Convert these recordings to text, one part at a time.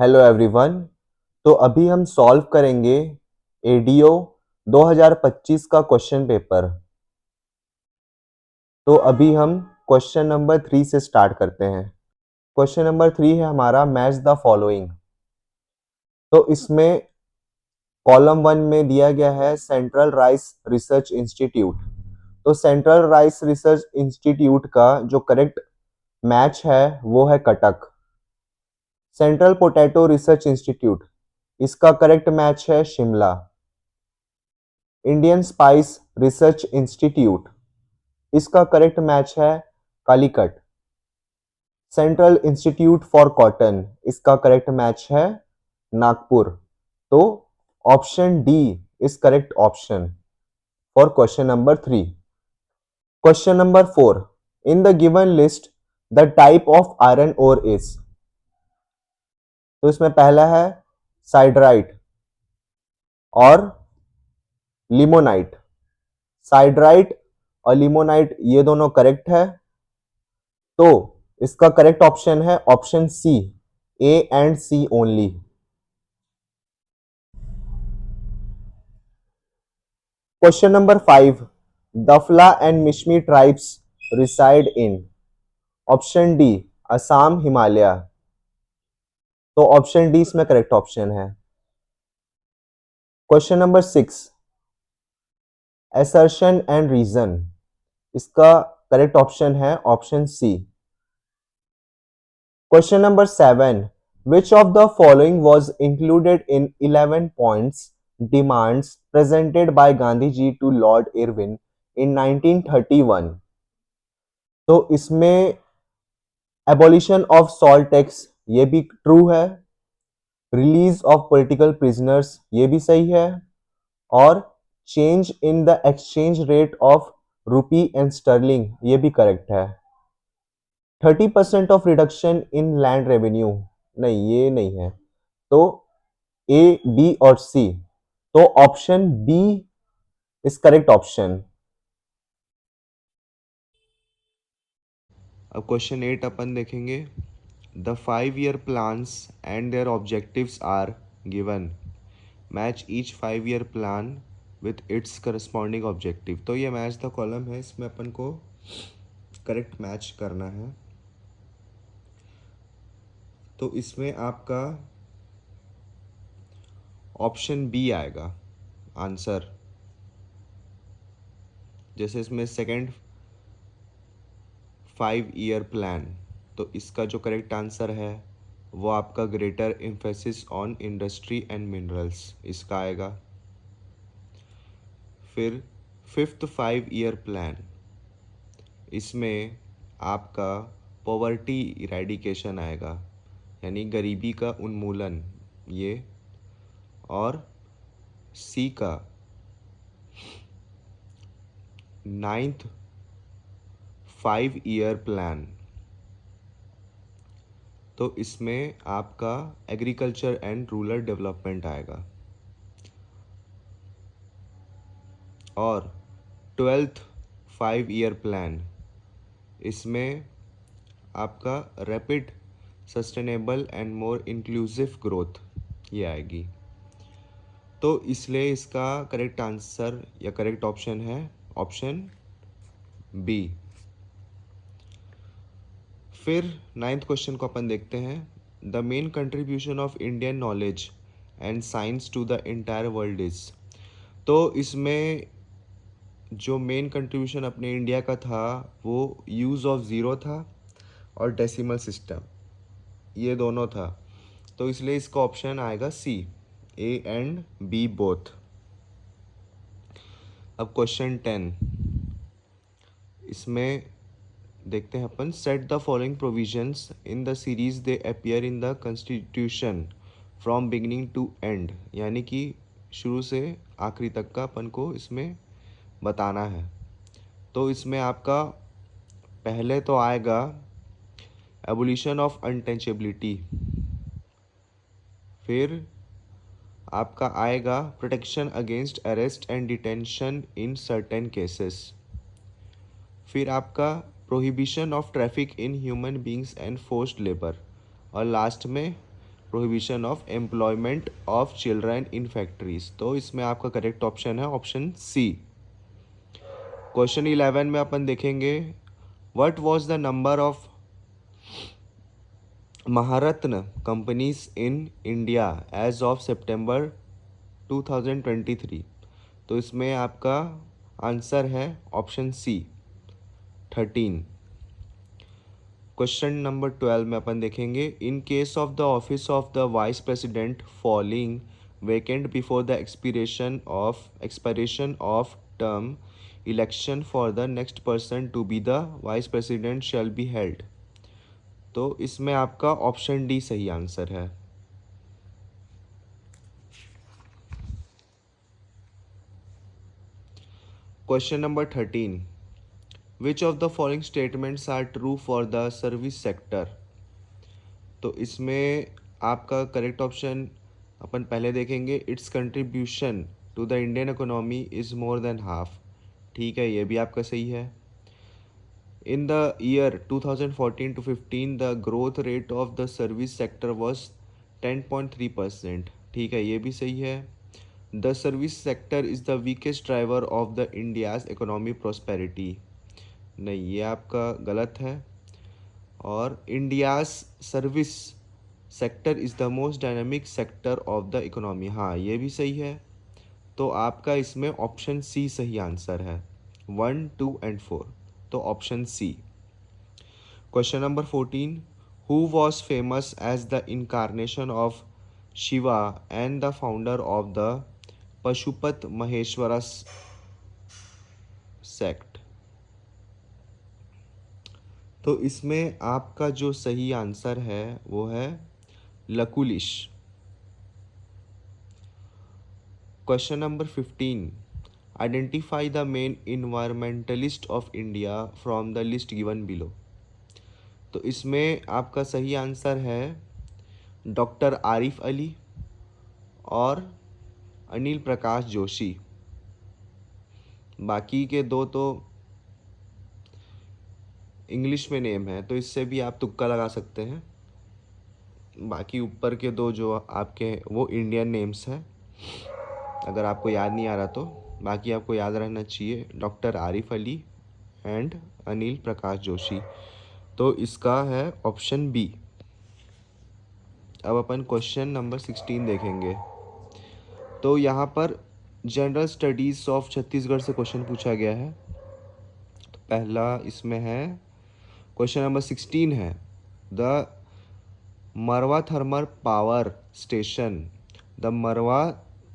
Hello everyone. तो अभी हम सॉल्व करेंगे एडीओ 2025 का क्वेश्चन पेपर। तो अभी हम क्वेश्चन नंबर 3 से स्टार्ट करते हैं। क्वेश्चन नंबर 3 है हमारा मैच द फॉलोइंग। तो इसमें कॉलम 1 में दिया गया है सेंट्रल राइस रिसर्च इंस्टीट्यूट। तो सेंट्रल राइस रिसर्च इंस्टीट्यूट का जो करेक्ट मैच है वो है Cuttack. Central potato research institute, इसका करेक्ट मैच है Shimla. Indian spice research institute, इसका करेक्ट मैच है Calicut. Central institute for cotton, इसका करेक्ट मैच है नागपुर। तो option D is correct option for question number 3। Question number 4, in the given list the type of iron ore is. तो इसमें पहला है siderite और लिमोनाइट। साइडराइट और लिमोनाइट ये दोनों करेक्ट है। तो इसका करेक्ट ऑप्शन है option C, A and C only. Question number 5, Dafla and Mishmi tribes reside in. Option D Assam Himalaya. तो ऑप्शन डी इसमें करेक्ट ऑप्शन है। Question number 6, assertion and reason, इसका करेक्ट ऑप्शन है option C. Question number 7, which of the following was included in 11 points demands presented by Gandhi to Lord Irwin in 1931। तो इसमें abolition of salt tax ये भी true है, release of political prisoners ये भी सही है, और change in the exchange rate of rupee and sterling ये भी करेक्ट है। 30% of reduction in land revenue, नहीं ये नहीं है। तो ए बी और सी, तो option B is correct option. अब क्वेश्चन 8 अपन देखेंगे। The 5 year plans and their objectives are given, match each 5 year plan with its corresponding objective. तो ये मैच द कॉलम है, इसमें अपन को करेक्ट मैच करना है। तो इसमें आपका ऑप्शन बी आएगा आंसर। जैसे इसमें सेकंड 5 year प्लान, तो इसका जो करेक्ट आंसर है वो आपका greater emphasis on industry and minerals, इसका आएगा। फिर फिफ्थ 5 year प्लान, इसमें आपका पॉवर्टी इरेडिकेशन आएगा, यानी गरीबी का उन्मूलन ये। और सी का नाइन्थ 5 year प्लान, तो इसमें आपका एग्रीकल्चर एंड रूरल डेवलपमेंट आएगा। और 12th 5 year प्लान, इसमें आपका rapid sustainable and more inclusive growth ये आएगी। तो इसलिए इसका करेक्ट आंसर या करेक्ट ऑप्शन है ऑप्शन बी। फिर 9th क्वेश्चन को अपन देखते हैं। The main contribution of Indian knowledge and science to the entire world is. तो इसमें जो मेन कंट्रीब्यूशन अपने इंडिया का था वो यूज़ ऑफ ज़ीरो था और डेसिमल सिस्टम ये दोनों था। तो इसलिए इसका ऑप्शन आएगा C, A and B both. अब क्वेश्चन 10, इसमें देखते हैं अपन। Set the following provisions in the series they appear in the constitution from beginning to end, यानी कि शुरू से आखिरी तक का अपन को इसमें बताना है। तो इसमें आपका पहले तो आएगा एबोलिशन ऑफ अनटचेबिलिटी, फिर आपका आएगा protection against arrest and detention in certain cases, फिर आपका prohibition of traffic in human beings and forced labour, और लास्ट में prohibition of employment of children in factories. तो इसमें आपका करेक्ट ऑप्शन है ऑप्शन सी। क्वेश्चन 11 में अपन देखेंगे what was the number of Maharatna companies in India as of September 2023। तो इसमें आपका आंसर है ऑप्शन सी 13। क्वेश्चन नंबर 12 में अपन देखेंगे in case of the office of the vice president falling vacant before the expiration of term election for the next person to be the vice president shall be held. तो इसमें आपका option D सही answer है। Question number 13 which of the following statements are true for the service sector. तो इसमें आपका correct option अपन पहले देखेंगे its contribution to the Indian economy is more than half. ठीक है, ये भी आपका सही है। In the year 2014 to 15 the growth rate of the service sector was 10.3%। ठीक है, ये भी सही है। The service sector is the weakest driver of the India's economy prosperity. नहीं, ये आपका गलत है। और India's service sector is the most dynamic sector of the economy. हाँ, ये भी सही है। तो आपका इसमें ऑप्शन सी सही आंसर है 1, 2 एंड 4। तो option C. Question number 14 who was famous as the incarnation of Shiva and the founder of the Pashupat Maheshwara sect. तो इसमें आपका जो सही आंसर है वो है Lakulish. Question number 15 identify the main environmentalist of India from the list given below. तो इसमें आपका सही आंसर है डॉक्टर आरिफ अली और अनिल प्रकाश जोशी। बाकी के दो तो इंग्लिश में नेम है, तो इससे भी आप तुक्का लगा सकते हैं। बाकी ऊपर के दो जो आपके वो इंडियन नेम्स हैं, अगर आपको याद नहीं आ रहा तो बाकी आपको याद रहना चाहिए डॉक्टर आरिफ अली एंड अनिल प्रकाश जोशी। तो इसका है ऑप्शन बी। अब अपन क्वेश्चन नंबर 16 देखेंगे। तो यहाँ पर जनरल स्टडीज़ ऑफ छत्तीसगढ़ से क्वेश्चन पूछा गया है। तो पहला इसमें है क्वेश्चन नंबर 16 है the Marwa thermal power station. The Marwa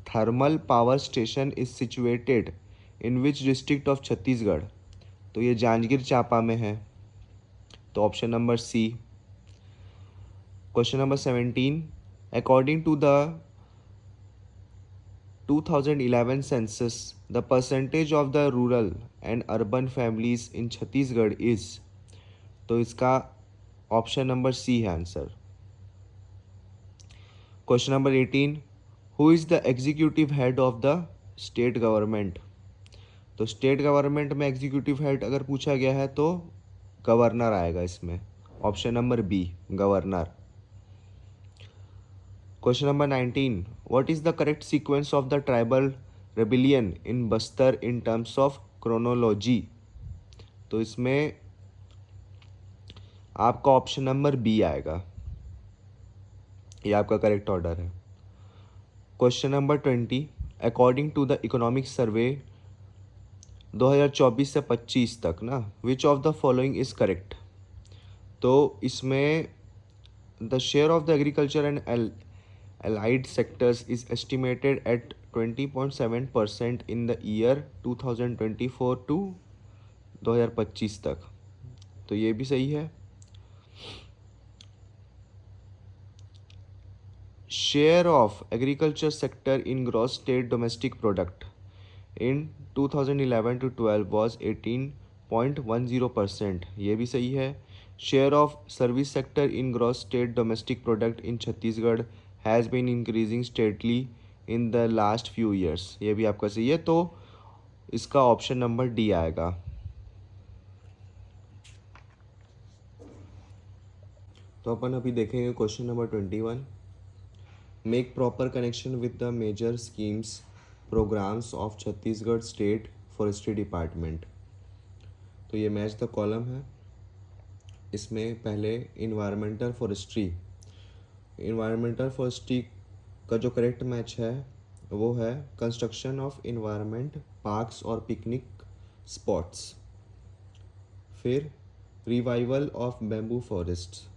thermal power station is situated in which district of Chhattisgarh. तो ये जांजगीर चांपा में है। तो option number C. Question number 17 according to the 2011 census the percentage of the rural and urban families in Chhattisgarh is। तो इसका option number C है answer. Question number 18 who is the executive head of the state government. तो state government में executive head अगर पूछा गया है तो गवर्नर आएगा इसमें। Option number B governor. Question number 19 what is the correct sequence of the tribal rebellion in Bastar in terms of chronology. तो इसमें आपका ऑप्शन नंबर बी आएगा, ये आपका करेक्ट ऑर्डर है। Question number 20 according to the economic survey 2024 से 25 तक ना which of the following is correct. तो इसमें the share of the agriculture and allied sectors is estimated at 20.7% in the year 2024 to 2025 तक। तो ये भी सही है। Share of agriculture sector in gross state domestic product in 2011 to 12 was 18.10%। ये भी सही है। Share of service sector in gross state domestic product in Chhattisgarh has been increasing steadily in the last few years. ये भी आपका सही है। तो इसका ऑप्शन नंबर डी आएगा। तो अपन अभी देखेंगे question number 21 make proper connection with the major schemes programs of Chhattisgarh state forestry department. तो ये मैच द कॉलम है। इसमें पहले इन्वायरमेंटल फॉरेस्ट्री का जो करेक्ट मैच है वो है कंस्ट्रक्शन ऑफ इन्वायरमेंट पार्क्स और पिकनिक स्पॉट्स। फिर रिवाइवल ऑफ बैम्बू फॉरेस्ट,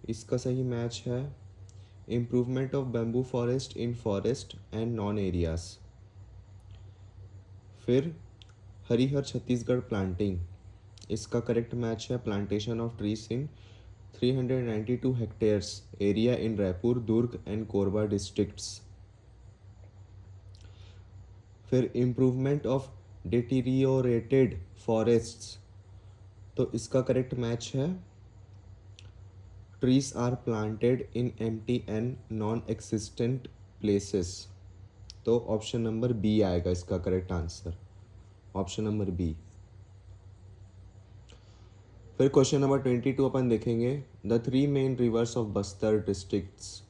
इसका सही मैच है improvement of bamboo forest in forest and non areas. फिर हरिहर छत्तीसगढ़ प्लांटिंग, इसका करेक्ट मैच है plantation of trees in 392 hectares area in Raipur, Durg and Korba districts. फिर improvement of deteriorated forests, तो इसका करेक्ट मैच है trees are planted in empty and non existent places. तो option number B आएगा इसका correct answer, option number B. फिर question number 22 अपन देखेंगे the 3 main rivers of Bastar districts.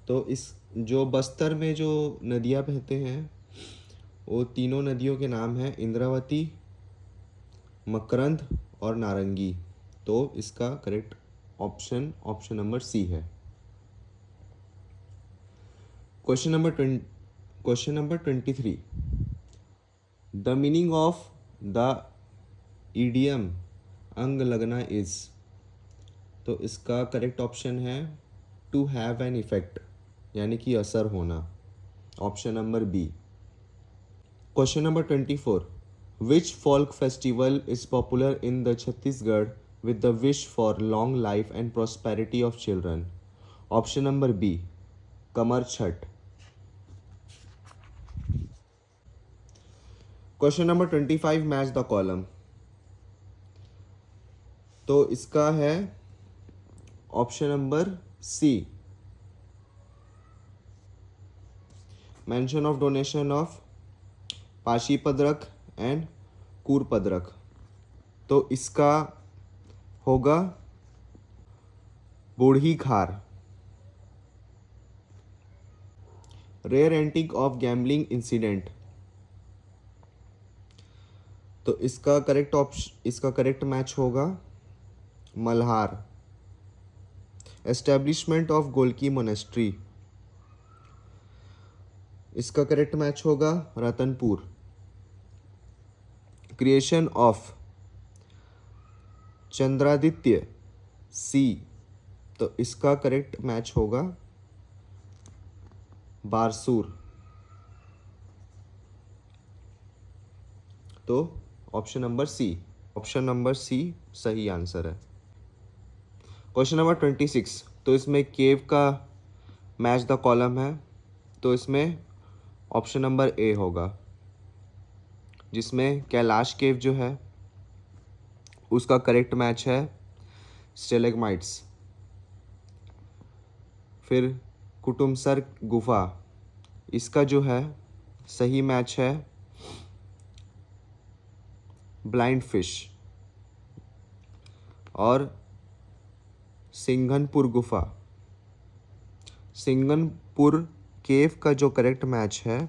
तो इस जो बस्तर में जो नदियाँ बहते हैं वो तीनों नदियों के नाम हैं इंद्रावती, मकरंद और नारंगी। तो इसका करेक्ट ऑप्शन नंबर सी है। Question number 23 the meaning of the idiom अंग लगना इज। तो इसका करेक्ट ऑप्शन है टू हैव एन इफेक्ट, यानी कि असर होना, option number B. Question number 24 which folk festival is popular in the Chhattisgarh with the wish for long life and prosperity of children? Option number B, Kamar Chhat. Question number 25 match the column. तो इसका है option number C, mention of donation of पाशी पदरक and कूर पदरक। तो इसका होगा Budhi Khar. Rare antique of gambling incident, तो इसका करेक्ट मैच होगा Malhar. Establishment of Golaki monastery, इसका करेक्ट मैच होगा रतनपुर। क्रिएशन ऑफ चंद्रादित्य सी, तो इसका करेक्ट मैच होगा बारसूर। तो ऑप्शन नंबर सी सही आंसर है। क्वेश्चन नंबर 26, तो इसमें केव का मैच द कॉलम है। तो इसमें ऑप्शन नंबर ए होगा, जिसमें कैलाश केव जो है उसका करेक्ट मैच है स्टेलेगमाइट्स। फिर कुटुमसर गुफा, इसका जो है सही मैच है ब्लाइंड फिश। और सिंघनपुर गुफा, सिंघनपुर केव का जो करेक्ट मैच है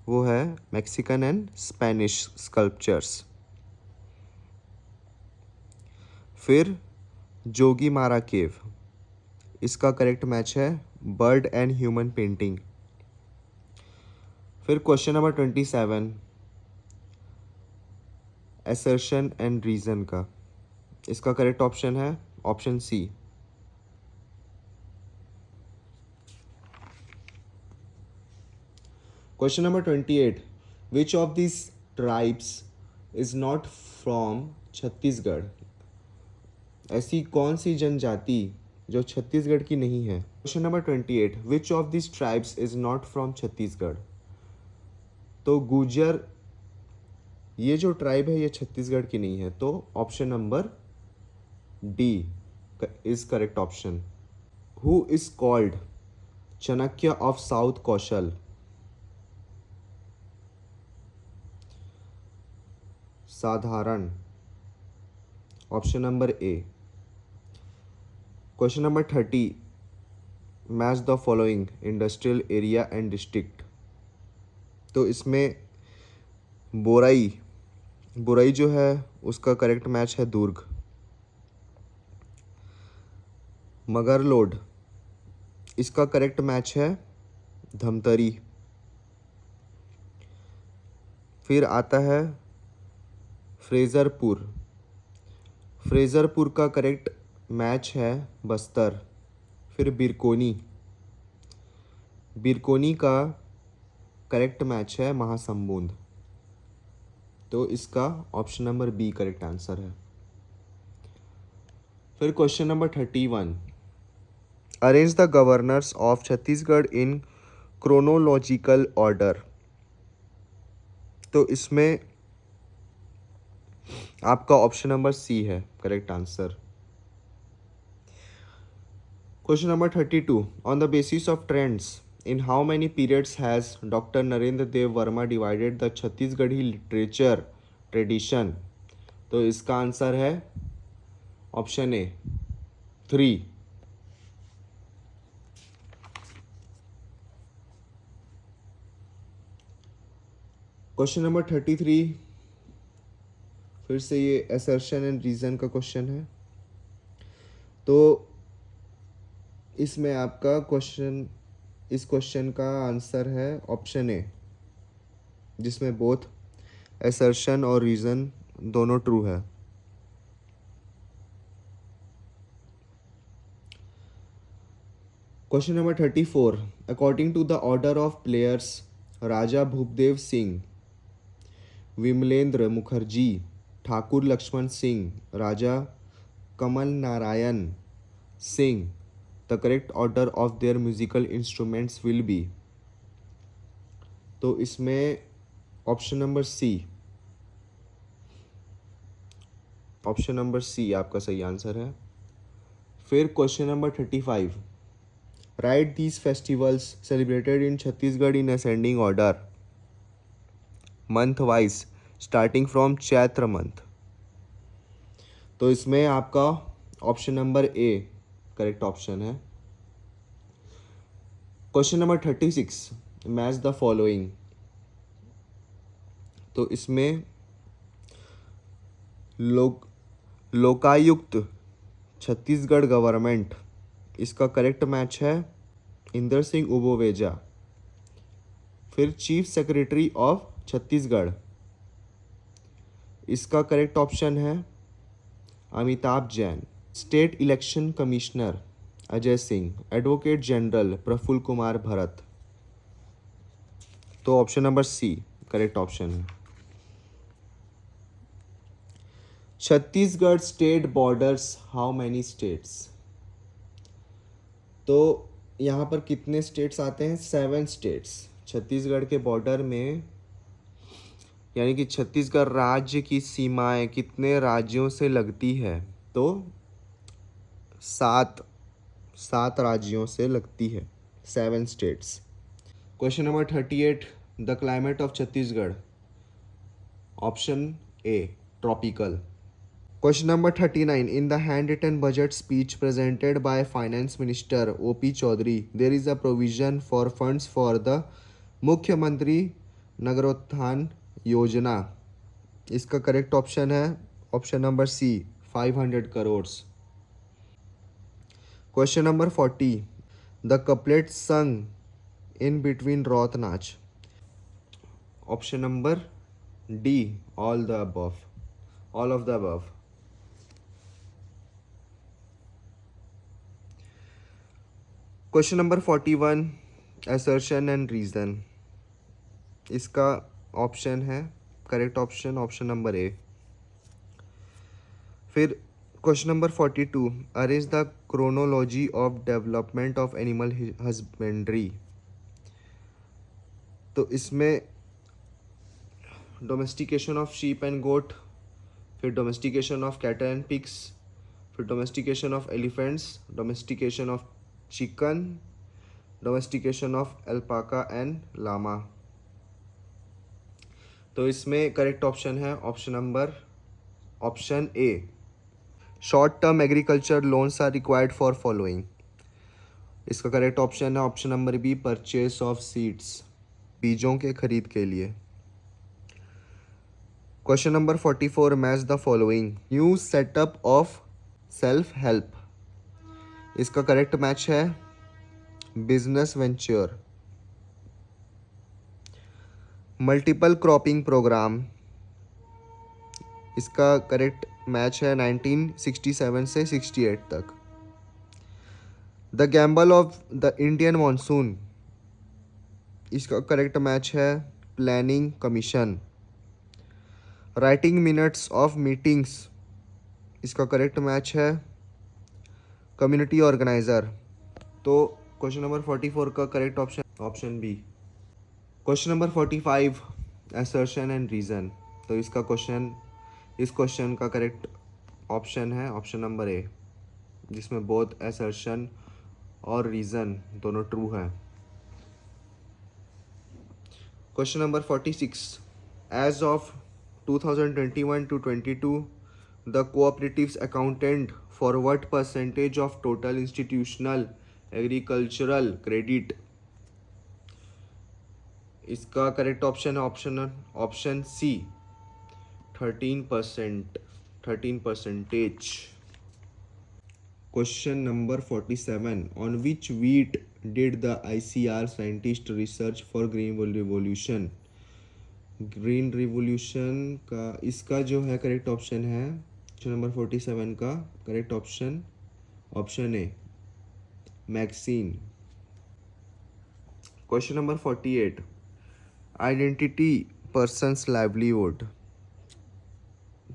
वो है मैक्सिकन एंड स्पेनिश स्कल्पचर्स। फिर जोगीमारा केव, इसका करेक्ट मैच है बर्ड एंड ह्यूमन पेंटिंग। फिर question number 27 assertion and reason का, इसका करेक्ट ऑप्शन है option C. Question number 28 which of this tribes is not from Chhattisgarh. ऐसी कौन सी जनजाति जो छत्तीसगढ़ की नहीं है। Question number 28 which of this tribes is not from Chhattisgarh. तो गुर्जर ये जो ट्राइब है ये छत्तीसगढ़ की नहीं है, तो option number D is correct option. Who is called Chanakya of south Kaushal. साधारण, option number A. Question number 30 match the following industrial area and district. तो इसमें बोराई बुराई जो है उसका करेक्ट मैच है दुर्ग। मगरलोड, इसका करेक्ट मैच है धमतरी। फिर आता है फ्रेजरपुर, फ्रेजरपुर का करेक्ट मैच है बस्तर। फिर बिरकोनी, बिरकोनी का करेक्ट मैच है महासमुंद। तो इसका option number B correct answer है। फिर question number 31, arrange the governors of Chhattisgarh in chronological order. तो इसमें आपका ऑप्शन नंबर सी है correct answer. Question number 32, on the basis of trends in how many periods has doctor Narendra Dev Verma divided the Chhattisgarhi literature tradition. तो इसका answer है option ए 3। Question number 33, फिर से ये असर्शन एंड रीजन का क्वेश्चन है। तो इसमें आपका इस क्वेश्चन का आंसर है ऑप्शन ए, जिसमें बोथ असर्शन और रीजन दोनों ट्रू है। Question number 34, according to the order of players Raja Bhupdev Singh, Vimalendra Mukherjee, Thakur Laxman Singh, Raja Kamal Narayan Singh, the correct order of their musical instruments will be. तो इसमें option number C, option number C आपका सही आंसर है। फिर question number 35, write these festivals celebrated in Chhattisgarh in ascending order month wise starting from Chaitra month. तो इसमें आपका option number A correct option है। Question number 36, match the following. तो इसमें लोकायुक्त छत्तीसगढ़ गवर्नमेंट, इसका करेक्ट मैच है इंदर सिंह उबोवेजा। फिर चीफ सेक्रेटरी ऑफ छत्तीसगढ़, इसका करेक्ट ऑप्शन है Amitabh Jain. State election commissioner Ajay Singh, advocate general Praful Kumar Bharat. तो option number C correct option है। Chhattisgarh state borders how many states. तो यहाँ पर कितने स्टेट्स आते हैं? 7 स्टेट्स छत्तीसगढ़ के बॉर्डर में, यानी कि छत्तीसगढ़ राज्य की सीमाएं कितने राज्यों से लगती है? तो 7 राज्यों से लगती है, 7 states. Question number 38, the climate of Chhattisgarh, option A tropical. Question number 39. In the handwritten budget speech presented by Finance Minister O.P. Chaudhary, there is a provision for funds for the Mukhyamantri Nagarothan Yojana. इसका correct option है option number C 500 crore. Question number 40, the couplet song in between Raut Nach, option number D all the above, all of the above. Question number 41, assertion and reason, इसका option है correct option option number A. फिर question number 42, arrange the chronology of development of animal husbandry. तो इसमें domestication of sheep and goat, फिर domestication of cattle and pigs, फिर domestication of elephants, domestication of chicken, domestication of alpaca and llama. तो इसमें correct option है option number option A. Short term agriculture loans are required for following. इसका correct option है option number B, purchase of seeds, बीजों के खरीद के लिए। Question number 44, match the following, new setup of self help. इसका correct match है business venture. Multiple cropping programme, इसका करेक्ट मैच है 1967 से 68 तक। The gamble of the Indian monsoon, इसका करेक्ट मैच है planning commission. Writing minutes of meetings, इसका correct match है कम्युनिटी ऑर्गेनाइजर। तो क्वेश्चन नंबर 44 का correct option option B. Question number 45, assertion and reason. तो इस क्वेश्चन का करेक्ट ऑप्शन है ऑप्शन नंबर ए, जिसमें बोथ असर्शन और रीज़न दोनों ट्रू है। Question number 46, as of 2021 to 22 the cooperatives accounted for what percentage of total institutional agricultural credit। इसका करेक्ट ऑप्शन है option C, 13%, 13%। Question number 47, on which wheat did the ICR scientist research for green revolution. Green revolution का इसका जो है correct option है question number 47 का correct option A, Mexican. Question number 48, identity persons livelihood.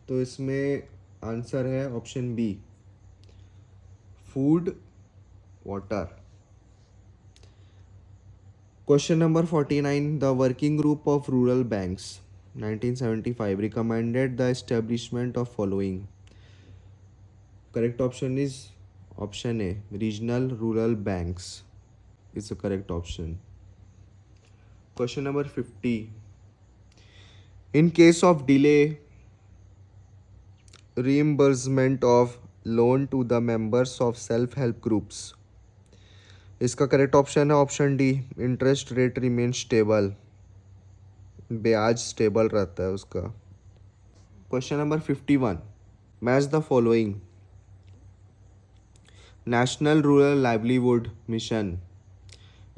तो इसमें answer है option B, food water. Question number 49, the working group of rural banks 1975 recommended the establishment of following। correct option is option A, regional rural banks is the correct option। question number 50, in case of delay reimbursement of loan to the members of self help groups, इसका correct option है option D, interest rate remain stable, ब्याज stable रहता है उसका। Question number 51, match the following, national rural livelihood mission.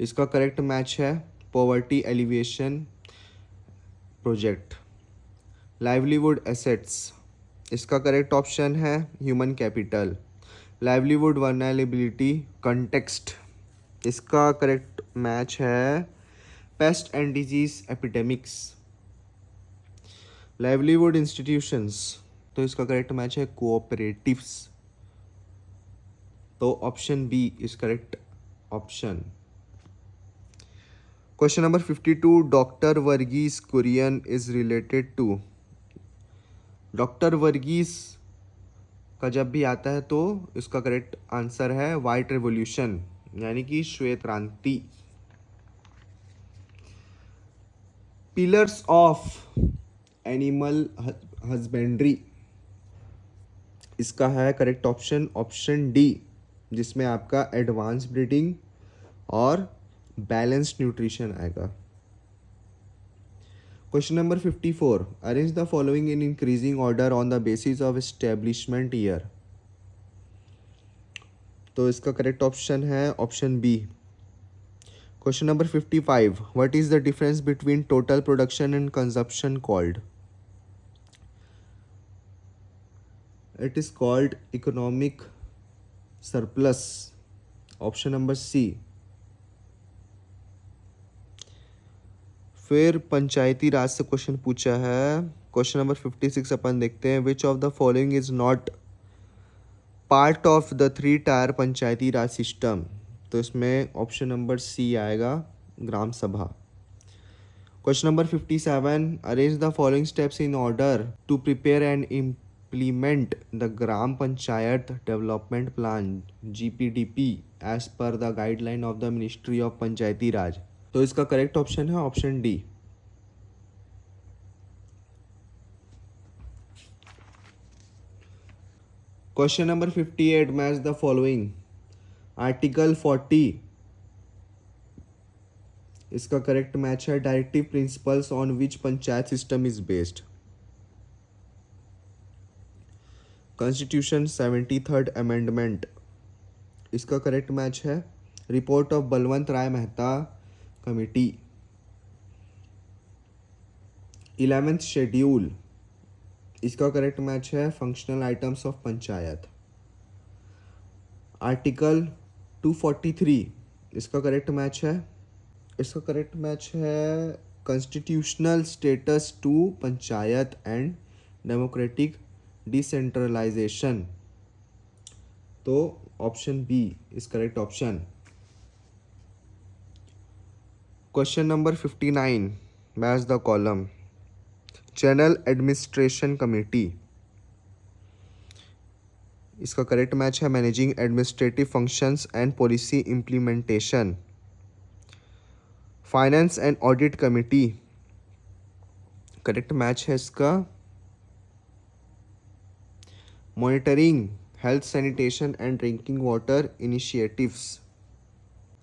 इसका correct match है poverty alleviation project. Livelihood assets, इसका correct option है human capital. Livelihood vulnerability context, इसका करेक्ट मैच है pest and disease epidemics. Livelihood institutions, तो इसका correct match है cooperatives. तो option B is correct option. Question number 52, doctor Varghese Kurien is related to. Doctor Varghese का जब भी आता है तो इसका करेक्ट आंसर है वाइट रेवोल्यूशन, यानी कि श्वेत क्रांति। पिलर्स ऑफ एनिमल हस्बेंड्री, इसका है करेक्ट ऑप्शन डी, जिसमें आपका एडवांस ब्रीडिंग और बैलेंस्ड न्यूट्रिशन आएगा। Question number 54, arrange the following in increasing order on the basis of establishment year. तो इसका करेक्ट ऑप्शन है option B. Question number 55, what is the difference between total production and consumption called. It is called economic surplus, option number C. फिर पंचायती राज से question पूछा है। Question number 56 अपन देखते हैं, which of the following is not part of the 3 tier Panchayati Raj system. तो इसमें option number C आएगा, Gram Sabha. Question number 57, arrange the following steps in order to prepare and implement the Gram Panchayat development plan GPDP as per the guideline of the ministry of Panchayati Raj. तो इसका correct option है option D. Question number 58, match the following, article 40 इसका correct match है directive principles on which panchayat system is based. Constitution 73rd amendment, इसका correct match है report of Balwant Rai Mehta committee. 11th schedule, इसका correct match है functional items of panchayat. Article 243, इसका correct match है constitutional status to panchayat and democratic decentralisation. तो option B is correct option. Question number 59, match the column. General administration committee, इसका correct match है managing administrative functions and policy implementation. Finance and audit committee, correct match है इसका monitoring health sanitation and drinking water initiatives.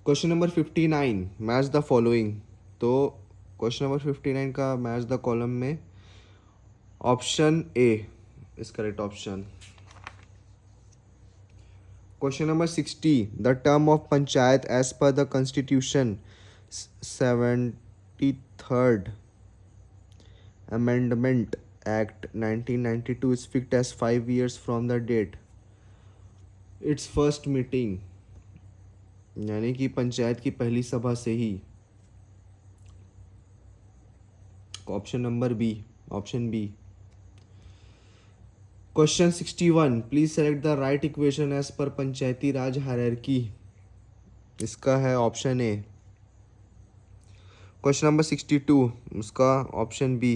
Question number 59, match the following. तो question number 59 का match the column में option A is correct option. Question number 60, the term of panchayat as per the constitution 73rd amendment act 1992 is fixed as 5 years from the date its first meeting, यानी कि पंचायत की पहली सभा से ही। Option number B, option B. Question 61, please select the right equation as per Panchayati Raj hierarchy, इसका है option A. Question number 62, उसका option B.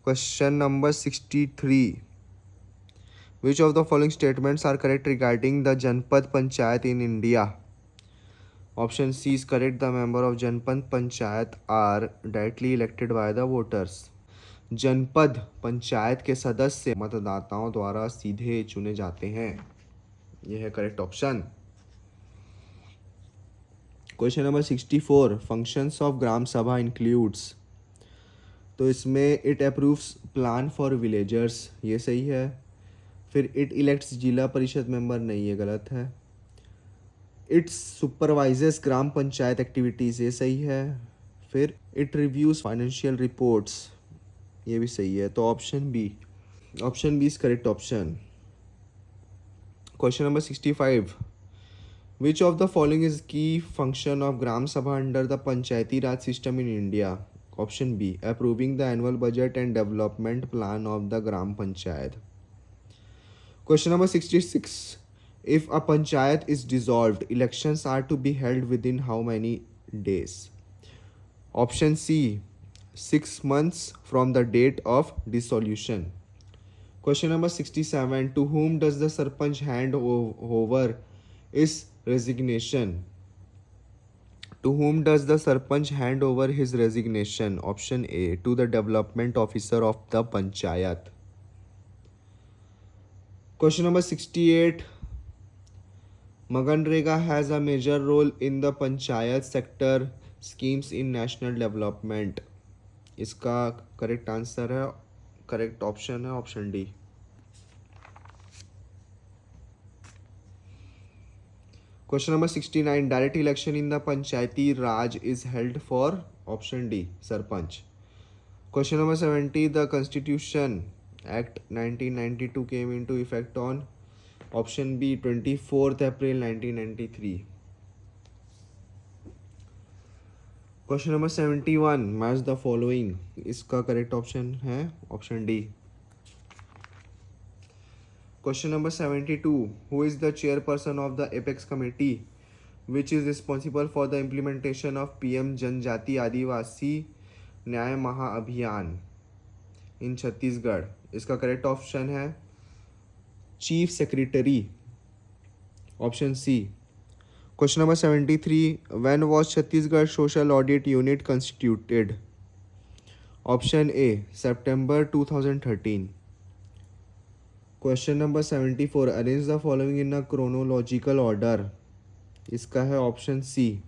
Question number 63, which of the following statements are correct regarding the Janpad Panchayat in India. Option C is correct, the member of Janpad Panchayat are directly elected by the voters. Janpad Panchayat के सदस्य मतदाताओं द्वारा सीधे चुने जाते हैं, यह है correct option. Question number 64, functions of Gram Sabha includes, तो इसमें it approves plan for villagers, ये सही है। फिर इट इलेक्ट्स जिला परिषद मेंबर, नहीं, ये गलत है। It's supervises gram panchayat activities, ये सही है। फिर इट रिव्यूज फाइनेंशियल रिपोर्ट्स, ये भी सही है। तो option B is correct option. Question number 65, which of the following is key function of Gram Sabha under the Panchayati Raj system in India. Option B, approving the annual budget and development plan of the Gram Panchayat. Question number 66, if a panchayat is dissolved, elections are to be held within how many days? Option C, 6 months from the date of dissolution. Question number 67, to whom does the sarpanch hand over his resignation? To whom does the sarpanch hand over his resignation? Option A, to the development officer of the panchayat. Question number 68, Maganrega has a major role in the panchayat sector schemes in national development. इसका correct answer है, correct option है option D. Question number 69, direct election in the Panchayati Raj is held for, option D, sarpanch. Question number 70, the constitution act 1992 came into effect on, option B, 24 April 1993। Question number 71, match the following, इसका correct option है option D. Question number 72, who is the chairperson of the apex committee which is responsible for the implementation of PM Janjati Adivasi Nyay Mahaabhiyan in Chhattisgarh. इसका correct option है chief secretary, option C. Question number 73, when was Chhattisgarh social audit unit constituted. Option A, September 2013। Question number 74, arrange the following in a chronological order. इसका है option सी,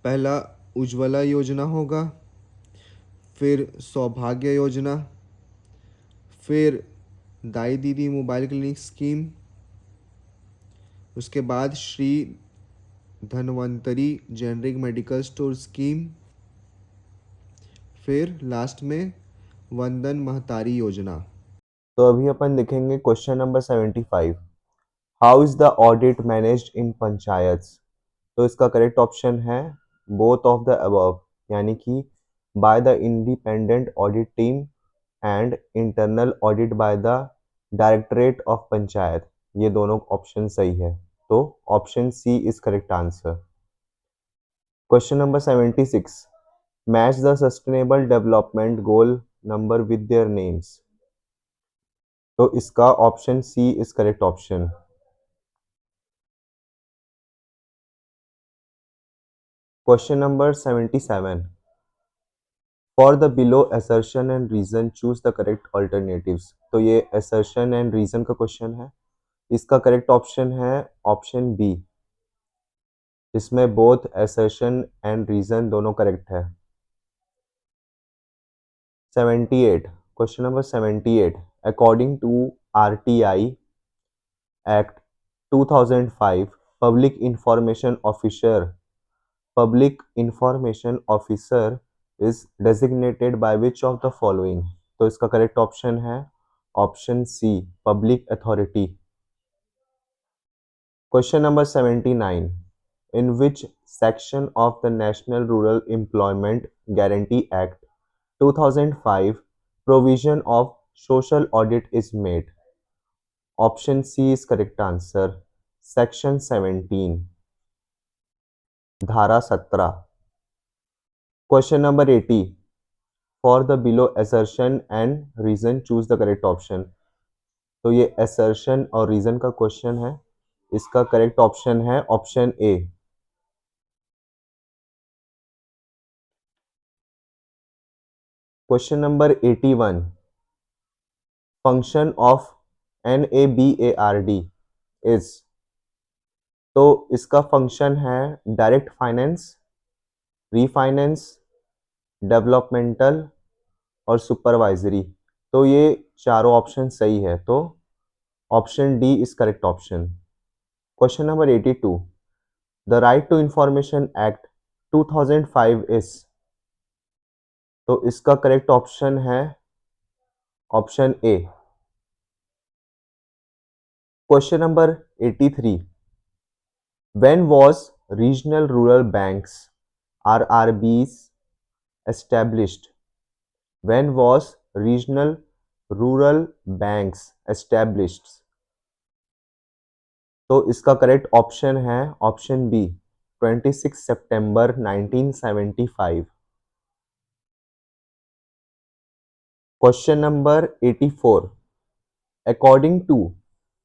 पहला उज्ज्वला योजना होगा, फिर सौभाग्य योजना, फिर दाई दीदी मोबाइल क्लिनिक स्कीम, उसके बाद Shri Dhanwantari generic medical store scheme, फिर लास्ट में वंदन महतारी योजना। तो अभी अपन देखेंगे question number 75। How is the audit managed in panchayat? तो इसका करेक्ट ऑप्शन है बोथ ऑफ द अबव, यानी कि by the independent audit team and internal audit by the directorate of panchayat. ये दोनों ऑप्शन सही है, तो option C is correct answer. Question number 76। Match the sustainable development goal number with their names. तो इसका option C is correct option. Question number 77। For the below assertion and reason choose the correct alternatives। तो ये assertion and reason का question है। इसका correct option है option B, इसमें both assertion and reason दोनों करेक्ट है। 78। Question number 78। According to RTI Act 2005, public information officer is designated by which of the following? तो इसका करेक्ट ऑप्शन है option C, public authority. Question number 79। In which section of the national rural employment guarantee act 2005 provision of social audit is made? Option C is correct answer, section 17, धारा 17। Question number 80। For the below assertion and reason choose the correct option. तो ये assertion और reason का question है। इसका correct option है option A. Question number 81। Function of NABARD is. तो इसका फंक्शन है डायरेक्ट फाइनेंस, रीफाइनेंस, डेवलपमेंटल और सुपरवाइजरी। तो ये चारों ऑप्शन सही है, तो option D is correct option. Question number 82। The right to information act 2005 is. तो इसका करेक्ट ऑप्शन है option A. Question number 83। When was regional rural banks RRBs established? When was regional rural banks established? तो इसका correct option है option B, 26 सितंबर 1975। Question number 84। According to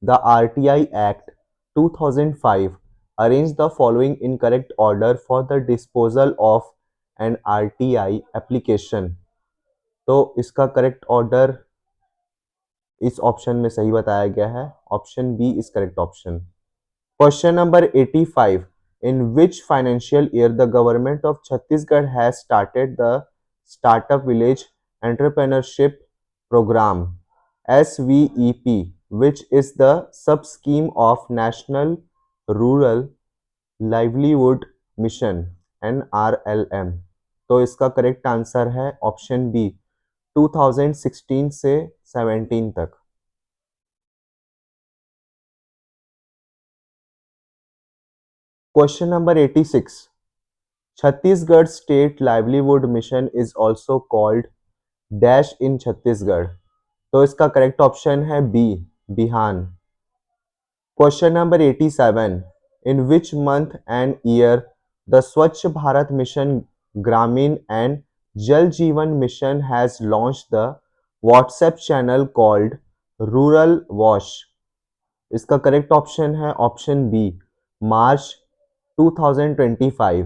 the RTI Act 2005 arrange the following in correct order for the disposal of an RTI application। तो इसका correct order इस option में सही बताया गया है, option B is correct option. Question number 85। In which financial year the government of Chhattisgarh has started the startup village entrepreneurship programme SVEP, which is the sub scheme of National Rural Livelihood Mission NRLM। तो इसका correct answer है option B, 2016 से 17 तक। Question number 86। Chhattisgarh state livelihood mission is also called dash in Chhattisgarh. तो इसका correct option है B, Bihan. Question number 87। In which month and year the Swachh Bharat mission Grameen and Jal Jeevan mission has launch the WhatsApp channel called rural wash? इसका correct option है option B, March 2025।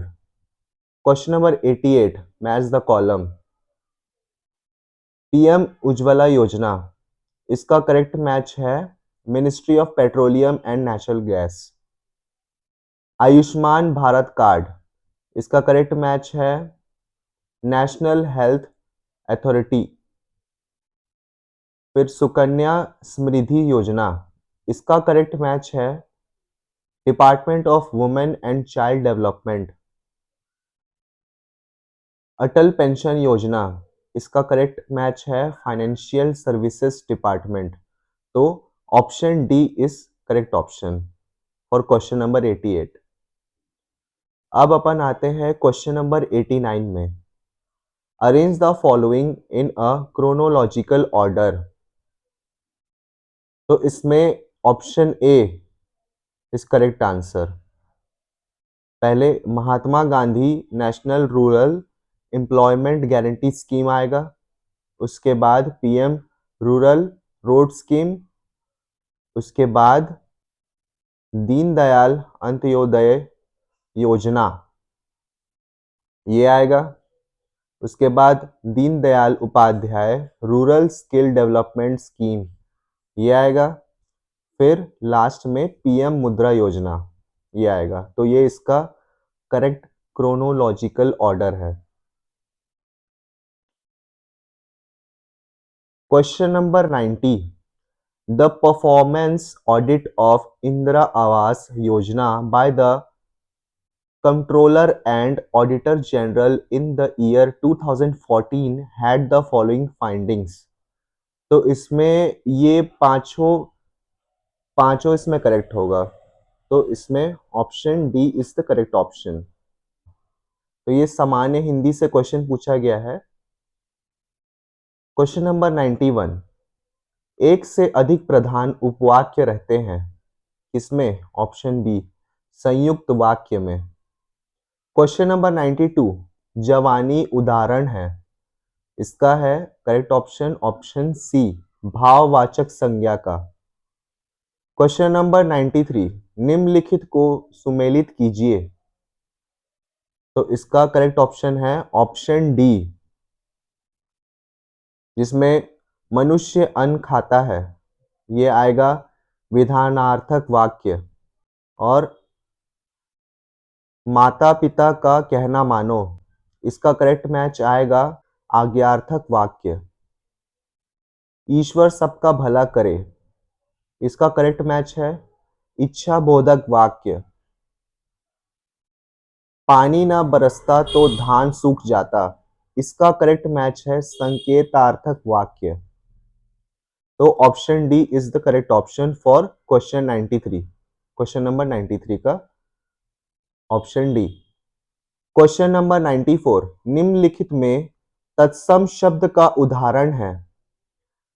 Question number 88। Match the column. PM Ujjwala योजना, इसका correct match है ministry of petroleum and natural gas. Ayushman Bharat card, इसका correct match है national health authority. फिर सुकन्या समृद्धि योजना, इसका करेक्ट मैच है department of women and child development. Atal pension योजना, इसका करेक्ट मैच है फाइनेंशियल सर्विसेज डिपार्टमेंट। तो option D is correct option for question number 88। अब अपन आते हैं क्वेश्चन नंबर 89 में। Arrange the following in a chronological order. तो इसमें option A is correct answer. पहले Mahatma Gandhi national rural employment guarantee scheme आएगा, उसके बाद पीएम रूरल रोड स्कीम, उसके बाद दीनदयाल अंत्योदय योजना ये आएगा, उसके बाद Deendayal Upadhyaya rural skill development scheme ये आएगा, फिर लास्ट में पीएम मुद्रा योजना ये आएगा। तो ये इसका करेक्ट क्रोनोलॉजिकल ऑर्डर है। Question number 90। The performance audit of Indira Awas Yojana by the controller and auditor general in the year 2014 had the following findings. तो इसमें ये पांचों इसमें करेक्ट होगा। तो इसमें option D is the correct option. तो ये सामान्य हिंदी से क्वेश्चन पूछा गया है। Question number 91। एक से अधिक प्रधान उपवाक्य रहते हैं, किसमें? ऑप्शन बी संयुक्त वाक्य में। Question number 92। जवानी उदाहरण है, इसका है करेक्ट ऑप्शन ऑप्शन सी भाववाचक संज्ञा का। Question number 93। निम्नलिखित को सुमेलित कीजिए। तो इसका करेक्ट ऑप्शन है ऑप्शन डी, जिसमें मनुष्य अन्न खाता है ये आएगा विधानार्थक वाक्य, और माता पिता का कहना मानो इसका करेक्ट मैच आएगा आज्ञार्थक वाक्य। ईश्वर सबका भला करे, इसका करेक्ट मैच है इच्छा बोधक वाक्य। पानी ना बरसता तो धान सूख जाता, इसका करेक्ट मैच है संकेतार्थक वाक्य। तो option D is the correct option for question 93। Question number 93 का ऑप्शन डी। Question number 94। निम्नलिखित में तत्सम शब्द का उदाहरण है,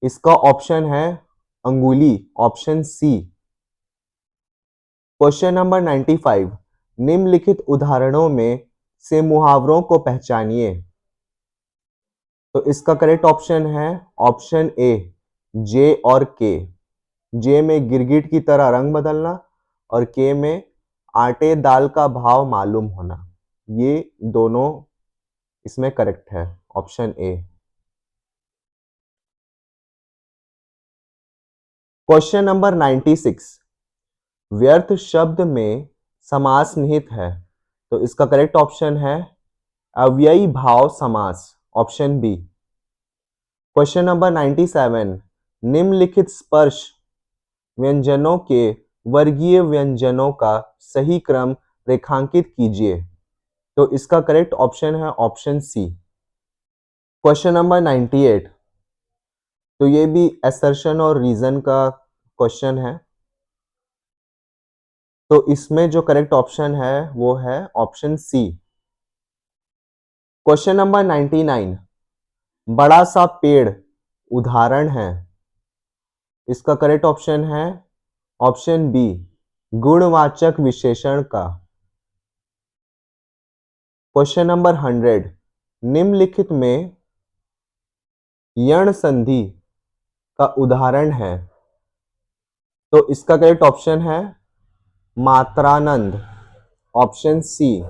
इसका ऑप्शन है अंगुली, ऑप्शन सी। Question number 95। निम्नलिखित उदाहरणों में से मुहावरों को पहचानिए। तो इसका करेक्ट ऑप्शन है ऑप्शन ए जे और के। जे में गिरगिट की तरह रंग बदलना और के में आटे दाल का भाव मालूम होना, ये दोनों इसमें करेक्ट है, ऑप्शन ए। Question number 96। व्यर्थ शब्द में समास निहित है, तो इसका करेक्ट ऑप्शन है अव्ययी भाव समास, ऑप्शन बी। Question number 97। निम्नलिखित स्पर्श व्यंजनों के वर्गीय व्यंजनों का सही क्रम रेखांकित कीजिए। तो इसका करेक्ट ऑप्शन है ऑप्शन सी। Question number 98। तो ये भी असर्शन और रीजन का क्वेश्चन है। तो इसमें जो करेक्ट ऑप्शन है वो है ऑप्शन सी। Question number 99। बड़ा सा पेड़ उदाहरण है, इसका करेक्ट ऑप्शन है ऑप्शन बी गुणवाचक विशेषण का। Question number 100। निम्नलिखित में यण संधि का उदाहरण है, तो इसका करेक्ट ऑप्शन है मात्रानंद, ऑप्शन सी।